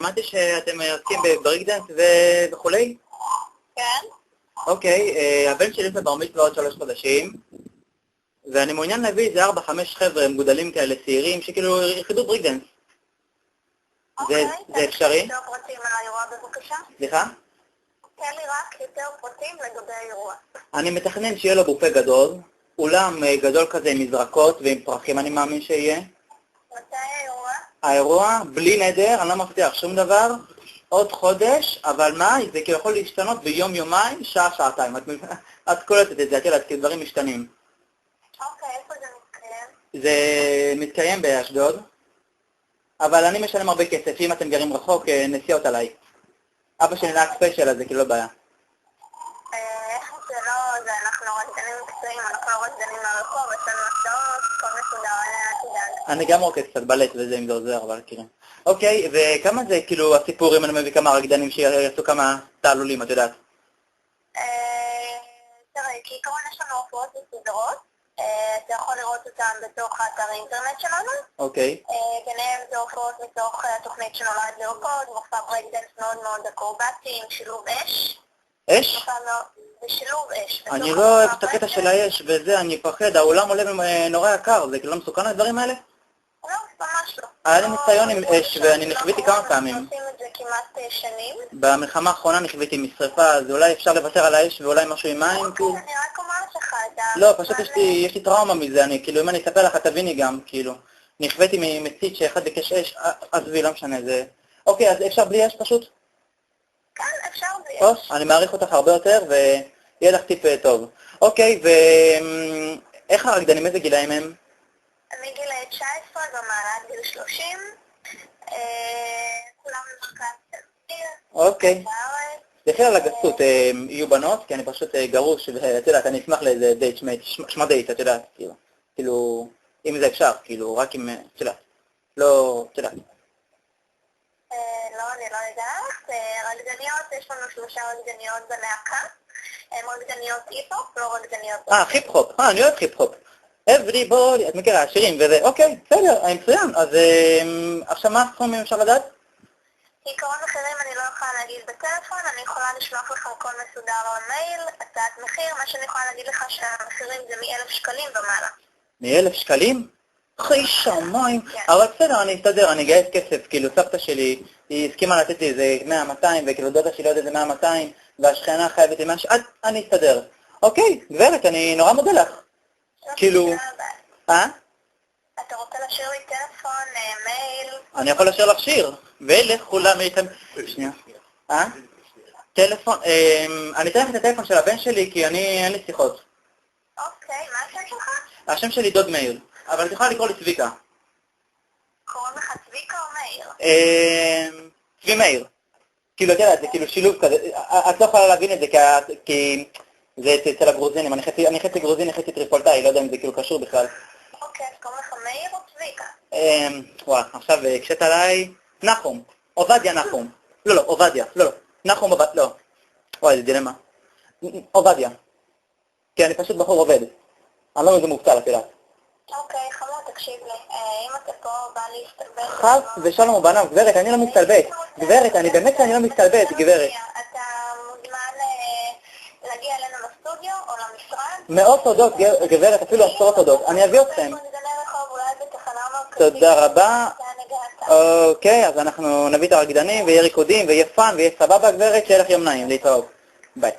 שמעתי שאתם עוסקים בבריקדנס וכולי? כן. אוקיי, הבן שלי יש בר מצווה עוד 3 חודשים, ואני מעוניין להביא איזה 4-5 חבר'ה מגודלים כאלה צעירים שכאילו יחידו בריקדנס. אוקיי, זה אפשרי? יותר פרטים על האירוע בבקשה? סליחה? תן לי רק יותר פרטים לגבי האירוע. אני מתכנן שיהיה לו בופה גדול, אולם גדול כזה עם מזרקות ועם פרחים אני מאמין שיהיה. מתי האירוע? האירוע, בלי נדר, אני לא מבטיח שום דבר, עוד חודש, אבל מה? זה כאילו יכול להשתנות ביום-יומיים, שעה-שעתיים. את קולטת את זה, את יודעת, כי דברים משתנים. אוקיי, איפה זה מתקיים? זה מתקיים באשדוד, אבל אני משלם הרבה כסף, אם אתם גרים רחוק, נסיעות עליי. אבא שלי נהג ספיישל, אז זה כאילו לא בעיה. זה לא, אנחנו רקדנים מקצועיים, אנחנו לא רקדנים מהרחוב, יש לנו הסעות, כל מסודר, אל תדאג. אני גם רוקד קצת בלט וזה אם זה עוזר, אבל כאילו. אוקיי, וכמה זה כאילו הסיפור אם אני מביא כמה רקדנים שיעשו כמה תעלולים, את יודעת? תראה, כעיקרון יש לנו הופעות מסודרות, אתה יכול לראות אותן בתוך האתר האינטרנט שלנו. אוקיי. ביניהם זה הופעות מתוך התוכנית שנולד לרקוד, מופע ברקדנס מאוד מאוד אקרובטי עם שילוב אש. אש? בשילוב אש. אני לא אוהב את הקטע של האש וזה, אני פחד, העולם עולה נורא יקר, זה כאילו לא מסוכן הדברים האלה? לא, ממש לא. היה לי ניסיון עם אש ואני נכוויתי כמה פעמים. אנחנו עושים את זה כמעט שנים. במלחמה האחרונה נכוויתי משרפה, אז אולי אפשר לוותר על האש ואולי משהו עם מים? אני רק אומר לך את ה... לא, פשוט יש לי טראומה מזה, אני כאילו אם אני אספר לך תביני גם, כאילו. נכוויתי ממצית שאחד ביקש אש, עזבי, לא משנה, זה... אוקיי, אז אפשר בלי אש פשוט? כן, אפשר בלי אש. אני מעריך אותך הרבה יותר ויהיה לך טיפ טוב. אוקיי, ואיך הרקדנים, איזה גילאים הם? מגיל 19 ומעלה עד גיל 30, כולם למרכז תל אביב. אוקיי. בכלל על הגסות, יהיו בנות, כי אני פשוט גרוש, ואת יודעת, אני אשמח לאיזה דייט, שמה דייט, את יודעת, כאילו, אם זה אפשר, כאילו, רק אם, את יודעת, לא, את יודעת. לא, אני לא יודעת. רקדניות, יש לנו 3 רקדניות בלהקה. הן רקדניות היפ-הופ, לא רקדניות... היפ-הופ, אני אוהב היפ-הופ. Everybody, את מכירה, שירים וזה, אוקיי, בסדר, מצוין. אז עכשיו מה הסכומים אפשר לדעת? כעיקרון מחירים אני לא יכולה להגיד בטלפון, אני יכולה לשלוח לך הכל מסודר או מייל, הצעת מחיר, מה שאני יכולה להגיד לך שהמחירים זה מ1,000 שקלים ומעלה. מ1,000 שקלים? חי שמיים, אבל בסדר, אני אסתדר, אני אגייס כסף, כאילו סבתא שלי, היא הסכימה לתת לי איזה 100-200, וכאילו דודה שלי עוד איזה 100-200, והשכנה חייבת לי משהו, אני אסתדר. אוקיי, גברת, אני נורא מודה לך. כאילו... אתה רוצה לשאיר לי טלפון, מייל? אני יכול לשאיר לך שיר, ולכולם איתם... שנייה. טלפון, אני אתן לך את הטלפון של הבן שלי, כי אין לי שיחות. אוקיי, מה השם שלך? השם שלי דוד מאיר, אבל את יכולה לקרוא לי צביקה. קוראים לך צביקה או מאיר? צבי מאיר. כאילו, את יודעת, זה כאילו שילוב כזה, את לא יכולה להבין את זה, כי זה אצל הגרוזינים, אני חצי גרוזיני, חצי טריפולטאי, לא יודע אם זה כאילו קשור בכלל. אוקיי, אז קוראים לך מאיר או צביקה? וואו, עכשיו הקשת עליי, נחום, עובדיה נחום. לא, עובדיה, לא, נחום עובדיה, לא. וואי, זה דילמה. עובדיה. כי אני פשוט בחור עובד. אני לא איזה מובטל, את יודעת. אוקיי, חמוד, תקשיב לי. אם אתה פה בא להסתלבט... חס ושלום ובניו, גברת, אני לא מסתלבט. גברת, אני באמת שאני לא מסתלבט, גברת. אתה מוזמן להגיע אלינו לסטודיו או למשרד? מאות תודות, גברת, אפילו 10 תודות. אני אביא אתכם. תודה רבה. אוקיי, אז אנחנו נביא את הרקדנים ויהיה ריקודים ויהיה פאן ויהיה סבבה, גברת, שיהיה לך יום נעים. להתראות. ביי.